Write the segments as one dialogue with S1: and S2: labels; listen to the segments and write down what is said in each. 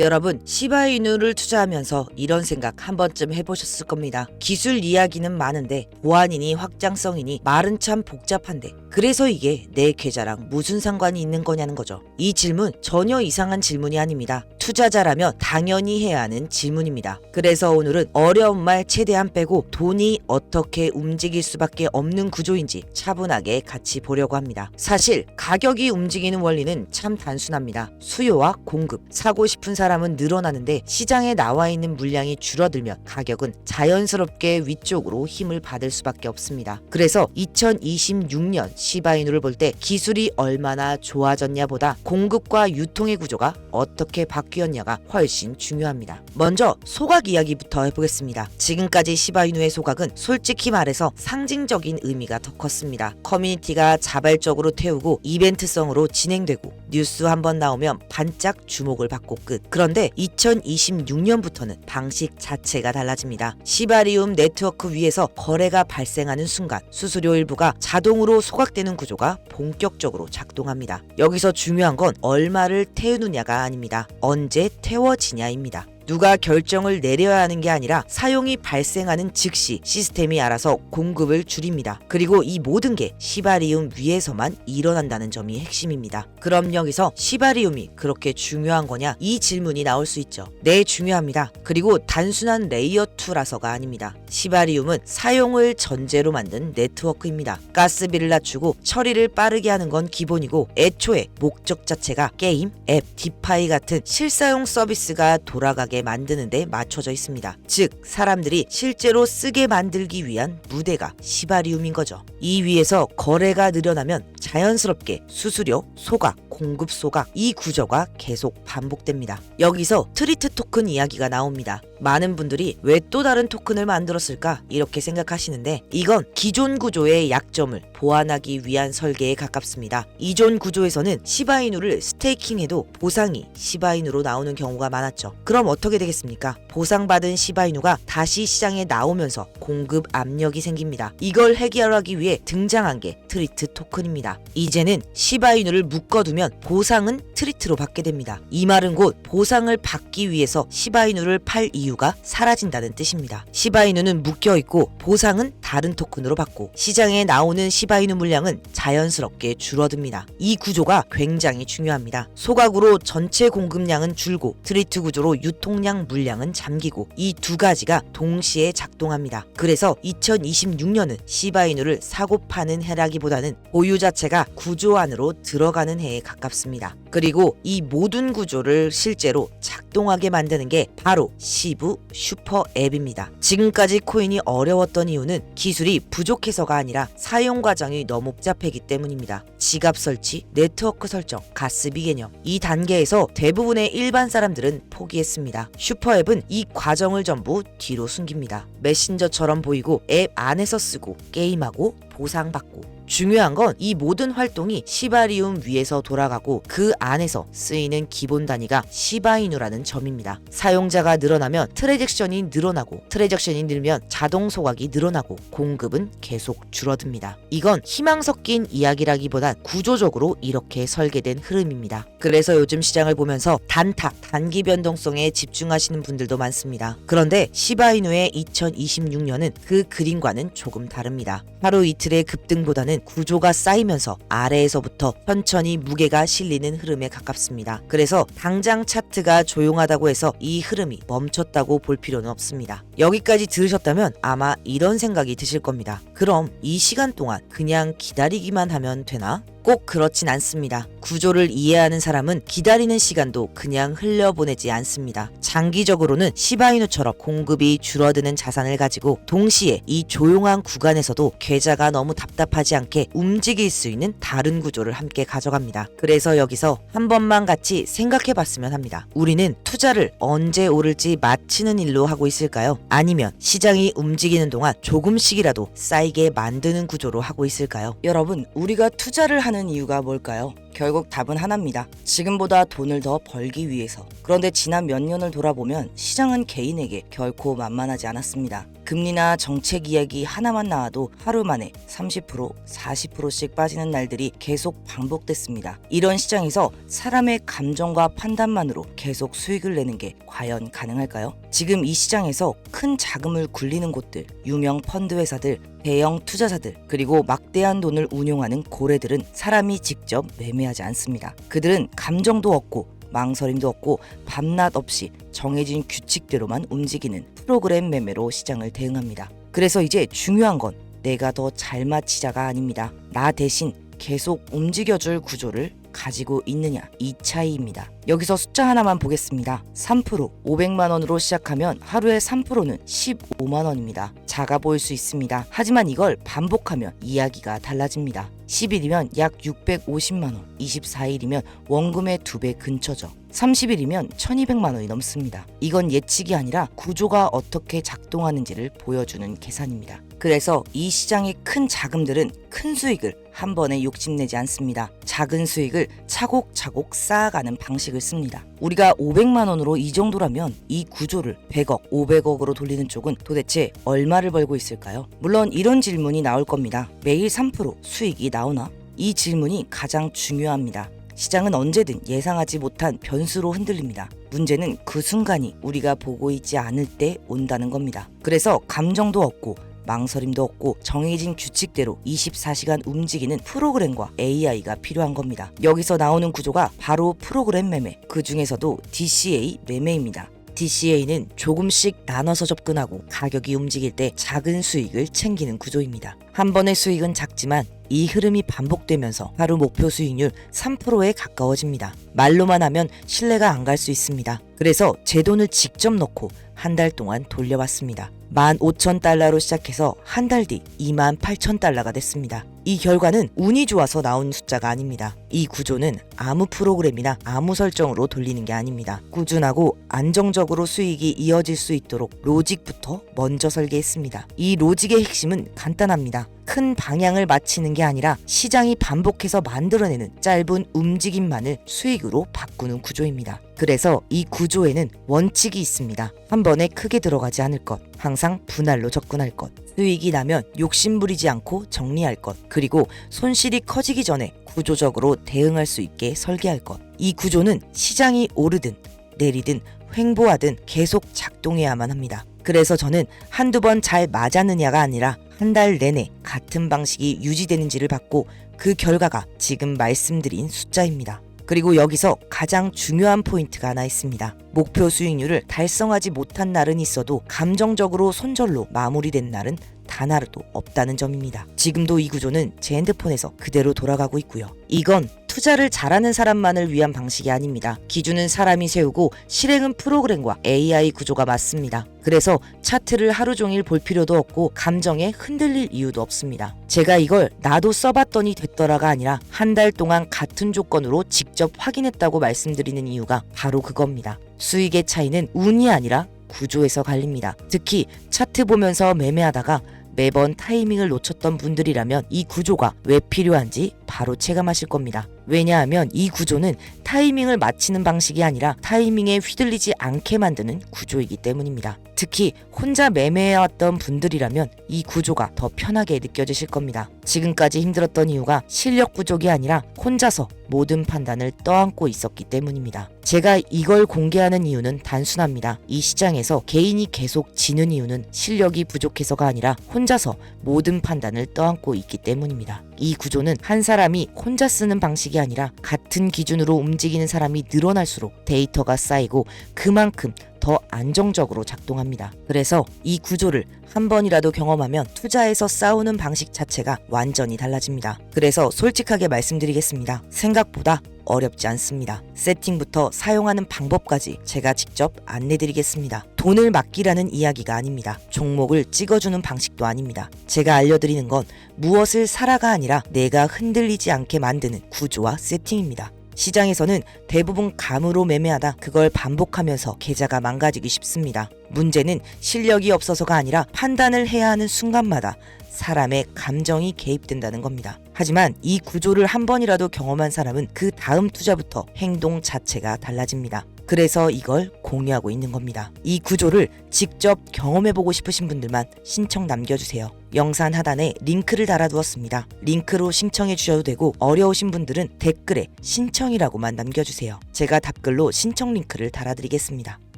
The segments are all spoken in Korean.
S1: 여러분, 시바이누를 투자하면서 이런 생각 한 번쯤 해보셨을 겁니다. 기술 이야기는 많은데 보안이니 확장성이니 말은 참 복잡한데 그래서 이게 내 계좌랑 무슨 상관이 있는 거냐는 거죠. 이 질문 전혀 이상한 질문이 아닙니다. 투자자라면 당연히 해야 하는 질문입니다. 그래서 오늘은 어려운 말 최대한 빼고 돈이 어떻게 움직일 수밖에 없는 구조인지 차분하게 같이 보려고 합니다. 사실 가격이 움직이는 원리는 참 단순합니다. 수요와 공급, 사고 싶은 사람은 늘어나는데 시장에 나와 있는 물량이 줄어들면 가격은 자연스럽게 위쪽으로 힘을 받을 수밖에 없습니다. 그래서 2026년 시바이누를 볼 때 기술이 얼마나 좋아졌냐 보다 공급과 유통의 구조가 어떻게 바뀌었냐가 훨씬 중요합니다. 먼저 소각 이야기부터 해보겠습니다. 지금까지 시바이누의 소각은 솔직히 말해서 상징적인 의미가 더 컸습니다. 커뮤니티가 자발적으로 태우고 이벤트성으로 진행되고 뉴스 한번 나오면 반짝 주목을 받고 끝. 그런데 2026년부터는 방식 자체가 달라집니다. 시바리움 네트워크 위에서 거래가 발생하는 순간 수수료 일부가 자동으로 소각되는 구조가 본격적으로 작동합니다. 여기서 중요한 건 얼마를 태우느냐가 아닙니다. 언제 태워지냐입니다. 누가 결정을 내려야 하는 게 아니라 사용이 발생하는 즉시 시스템이 알아서 공급을 줄입니다. 그리고 이 모든 게 시바리움 위에서만 일어난다는 점이 핵심입니다. 그럼 여기서 시바리움이 그렇게 중요한 거냐? 이 질문이 나올 수 있죠. 네, 중요합니다. 그리고 단순한 레이어 2라서가 아닙니다. 시바리움은 사용을 전제로 만든 네트워크입니다. 가스비를 낮추고 처리를 빠르게 하는 건 기본이고 애초에 목적 자체가 게임, 앱, 디파이 같은 실사용 서비스가 돌아가게 만드는 데 맞춰져 있습니다. 즉 사람들이 실제로 쓰게 만들기 위한 무대가 시바리움인 거죠. 이 위에서 거래가 늘어나면 자연스럽게 수수료, 소각, 공급 소각 이 구조가 계속 반복됩니다. 여기서 트리트 토큰 이야기가 나옵니다. 많은 분들이 왜 또 다른 토큰을 만들었을까 이렇게 생각하시는데 이건 기존 구조의 약점을 보완하기 위한 설계에 가깝습니다. 이존 구조에서는 시바이누를 스테이킹해도 보상이 시바이누로 나오는 경우가 많았죠. 그럼 어떻게 되겠습니까? 보상받은 시바이누가 다시 시장에 나오면서 공급 압력이 생깁니다. 이걸 해결하기 위해 등장한 게 트리트 토큰입니다. 이제는 시바이누를 묶어두면 보상은 트리트로 받게 됩니다. 이 말은 곧 보상을 받기 위해서 시바이누를 팔 이유가 사라진다는 뜻입니다. 시바이누는 묶여있고 보상은 다른 토큰으로 받고 시장에 나오는 시바이누 물량은 자연스럽게 줄어듭니다. 이 구조가 굉장히 중요합니다. 소각으로 전체 공급량은 줄고 트리트 구조로 유통량 물량은 잠기고 이 두 가지가 동시에 작동합니다. 그래서 2026년은 시바이누를 사고 파는 해라기보다는 보유 자체가 구조 안으로 들어가는 해에 가깝습니다. 그리고 이 모든 구조를 실제로 작동하게 만드는 게 바로 시브 슈퍼 앱입니다. 지금까지 코인이 어려웠던 이유는 기술이 부족해서가 아니라 사용 과정이 너무 복잡하기 때문입니다. 지갑 설치, 네트워크 설정, 가스비 개념 이 단계에서 대부분의 일반 사람들은 포기했습니다. 슈퍼앱은 이 과정을 전부 뒤로 숨깁니다. 메신저처럼 보이고 앱 안에서 쓰고 게임하고 보상받고 중요한 건 이 모든 활동이 시바리움 위에서 돌아가고 그 안에서 쓰이는 기본 단위가 시바이누라는 점입니다. 사용자가 늘어나면 트랜잭션이 늘어나고 트랜잭션이 늘면 자동 소각이 늘어나고 공급은 계속 줄어듭니다. 이건 희망 섞인 이야기라기보단 구조적으로 이렇게 설계된 흐름입니다. 그래서 요즘 시장을 보면서 단타, 단기 변동성에 집중하시는 분들도 많습니다. 그런데 시바이누의 2026년은 그 그림과는 조금 다릅니다. 하루 이틀의 급등보다는 구조가 쌓이면서 아래에서부터 천천히 무게가 실리는 흐름에 가깝습니다. 그래서 당장 차트가 조용하다고 해서 이 흐름이 멈췄다고 볼 필요는 없습니다. 여기까지 들으셨다면 아마 이런 생각이 드실 겁니다. 그럼 이 시간 동안 그냥 기다리기만 하면 되나? 꼭 그렇진 않습니다. 구조를 이해하는 사람은 기다리는 시간도 그냥 흘려보내지 않습니다. 장기적으로는 시바이누처럼 공급이 줄어드는 자산을 가지고 동시에 이 조용한 구간에서도 계좌가 너무 답답하지 않게 움직일 수 있는 다른 구조를 함께 가져갑니다. 그래서 여기서 한 번만 같이 생각해 봤으면 합니다. 우리는 투자를 언제 오를지 맞히는 일로 하고 있을까요? 아니면 시장이 움직이는 동안 조금씩이라도 쌓이게 만드는 구조로 하고 있을까요?
S2: 여러분, 우리가 투자를 하는 이유가 뭘까요?
S1: 결국 답은 하나입니다. 지금보다 돈을 더 벌기 위해서. 그런데 지난 몇 년을 돌아보면 시장은 개인에게 결코 만만하지 않았습니다. 금리나 정책 이야기 하나만 나와도 하루 만에 30%, 40%씩 빠지는 날들이 계속 반복됐습니다. 이런 시장에서 사람의 감정과 판단만으로 계속 수익을 내는 게 과연 가능할까요? 지금 이 시장에서 큰 자금을 굴리는 곳들, 유명 펀드 회사들, 대형 투자자들, 그리고 막대한 돈을 운용하는 고래들은 사람이 직접 매매하지 않습니다. 그들은 감정도 없고 망설임도 없고 밤낮 없이 정해진 규칙대로만 움직이는 프로그램 매매로 시장을 대응합니다. 그래서 이제 중요한 건 내가 더 잘 맞히자가 아닙니다. 나 대신 계속 움직여줄 구조를 가지고 있느냐, 이 차이입니다. 여기서 숫자 하나만 보겠습니다. 3%, 500만 원으로 시작하면 하루에 3%는 15만 원입니다. 작아 보일 수 있습니다. 하지만 이걸 반복하면 이야기가 달라집니다. 10일이면 약 650만 원, 24일이면 원금의 2배 근처죠. 30일이면 1200만 원이 넘습니다. 이건 예측이 아니라 구조가 어떻게 작동하는지를 보여주는 계산입니다. 그래서 이 시장의 큰 자금들은 큰 수익을 한 번에 욕심내지 않습니다. 작은 수익을 차곡차곡 쌓아가는 방식을 씁니다. 우리가 500만 원으로 이 정도라면 이 구조를 100억, 500억으로 돌리는 쪽은 도대체 얼마를 벌고 있을까요? 물론 이런 질문이 나올 겁니다. 매일 3% 수익이 나오나? 이 질문이 가장 중요합니다. 시장은 언제든 예상하지 못한 변수로 흔들립니다. 문제는 그 순간이 우리가 보고 있지 않을 때 온다는 겁니다. 그래서 감정도 없고 망설임도 없고 정해진 규칙대로 24시간 움직이는 프로그램과 AI가 필요한 겁니다. 여기서 나오는 구조가 바로 프로그램 매매, 그 중에서도 DCA 매매입니다. DCA는 조금씩 나눠서 접근하고 가격이 움직일 때 작은 수익을 챙기는 구조입니다. 한 번의 수익은 작지만 이 흐름이 반복되면서 하루 목표 수익률 3%에 가까워집니다. 말로만 하면 신뢰가 안 갈 수 있습니다. 그래서 제 돈을 직접 넣고 한 달 동안 돌려봤습니다. 15,000달러로 시작해서 한 달 뒤 28,000달러가 됐습니다. 이 결과는 운이 좋아서 나온 숫자가 아닙니다. 이 구조는 아무 프로그램이나 아무 설정으로 돌리는 게 아닙니다. 꾸준하고 안정적으로 수익이 이어질 수 있도록 로직부터 먼저 설계했습니다. 이 로직의 핵심은 간단합니다. 큰 방향을 맞히는 게 아니라 시장이 반복해서 만들어내는 짧은 움직임만을 수익으로 바꾸는 구조입니다. 그래서 이 구조에는 원칙이 있습니다. 한 번에 크게 들어가지 않을 것, 항상 분할로 접근할 것, 수익이 나면 욕심부리지 않고 정리할 것, 그리고 손실이 커지기 전에 구조적으로 대응할 수 있게 설계할 것. 이 구조는 시장이 오르든 내리든 횡보하든 계속 작동해야만 합니다. 그래서 저는 한두 번 잘 맞았느냐가 아니라 한 달 내내 같은 방식이 유지되는지를 봤고 그 결과가 지금 말씀드린 숫자입니다. 그리고 여기서 가장 중요한 포인트가 하나 있습니다. 목표 수익률을 달성하지 못한 날은 있어도 감정적으로 손절로 마무리된 날은 단 하루도 없다는 점입니다. 지금도 이 구조는 제 핸드폰에서 그대로 돌아가고 있고요. 이건 투자를 잘하는 사람만을 위한 방식이 아닙니다. 기준은 사람이 세우고 실행은 프로그램과 AI 구조가 맞습니다. 그래서 차트를 하루 종일 볼 필요도 없고 감정에 흔들릴 이유도 없습니다. 제가 이걸 나도 써봤더니 됐더라가 아니라 한 달 동안 같은 조건으로 직접 확인했다고 말씀드리는 이유가 바로 그겁니다. 수익의 차이는 운이 아니라 구조에서 갈립니다. 특히 차트 보면서 매매하다가 매번 타이밍을 놓쳤던 분들이라면 이 구조가 왜 필요한지 바로 체감하실 겁니다. 왜냐하면 이 구조는 타이밍을 맞히는 방식이 아니라 타이밍에 휘둘리지 않게 만드는 구조이기 때문입니다. 특히 혼자 매매해왔던 분들이라면 이 구조가 더 편하게 느껴지실 겁니다. 지금까지 힘들었던 이유가 실력 부족이 아니라 혼자서 모든 판단을 떠안고 있었기 때문입니다. 제가 이걸 공개하는 이유는 단순합니다. 이 시장에서 개인이 계속 지는 이유는 실력이 부족해서가 아니라 혼자서 모든 판단을 떠안고 있기 때문입니다. 이 구조는 한 사람이 혼자 쓰는 방식이 아니라 같은 기준으로 움직이는 사람이 늘어날수록 데이터가 쌓이고 그만큼 더 안정적으로 작동합니다. 그래서 이 구조를 한 번이라도 경험하면 투자에서 싸우는 방식 자체가 완전히 달라집니다. 그래서 솔직하게 말씀드리겠습니다. 생각보다 어렵지 않습니다. 세팅부터 사용하는 방법까지 제가 직접 안내드리겠습니다. 돈을 맡기라는 이야기가 아닙니다. 종목을 찍어주는 방식도 아닙니다. 제가 알려드리는 건 무엇을 사라가 아니라 내가 흔들리지 않게 만드는 구조와 세팅입니다. 시장에서는 대부분 감으로 매매하다 그걸 반복하면서 계좌가 망가지기 쉽습니다. 문제는 실력이 없어서가 아니라 판단을 해야 하는 순간마다 사람의 감정이 개입된다는 겁니다. 하지만 이 구조를 한 번이라도 경험한 사람은 그 다음 투자부터 행동 자체가 달라집니다. 그래서 이걸 공유하고 있는 겁니다. 이 구조를 직접 경험해보고 싶으신 분들만 신청 남겨주세요. 영상 하단에 링크를 달아두었습니다. 링크로 신청해 주셔도 되고 어려우신 분들은 댓글에 신청이라고만 남겨주세요. 제가 답글로 신청 링크를 달아드리겠습니다.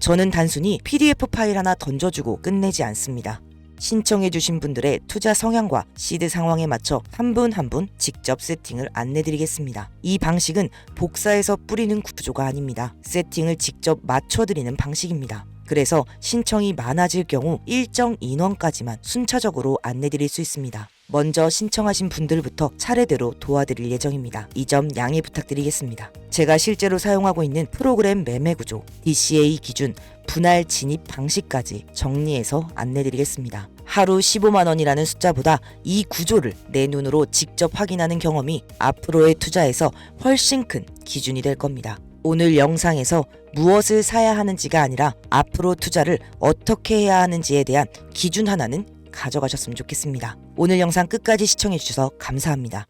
S1: 저는 단순히 PDF 파일 하나 던져주고 끝내지 않습니다. 신청해주신 분들의 투자 성향과 시드 상황에 맞춰 한 분 한 분 직접 세팅을 안내드리겠습니다. 이 방식은 복사해서 뿌리는 구조가 아닙니다. 세팅을 직접 맞춰드리는 방식입니다. 그래서 신청이 많아질 경우 일정 인원까지만 순차적으로 안내드릴 수 있습니다. 먼저 신청하신 분들부터 차례대로 도와드릴 예정입니다. 이 점 양해 부탁드리겠습니다. 제가 실제로 사용하고 있는 프로그램 매매 구조, DCA 기준, 분할 진입 방식까지 정리해서 안내드리겠습니다. 하루 15만 원이라는 숫자보다 이 구조를 내 눈으로 직접 확인하는 경험이 앞으로의 투자에서 훨씬 큰 기준이 될 겁니다. 오늘 영상에서 무엇을 사야 하는지가 아니라 앞으로 투자를 어떻게 해야 하는지에 대한 기준 하나는 가져가셨으면 좋겠습니다. 오늘 영상 끝까지 시청해주셔서 감사합니다.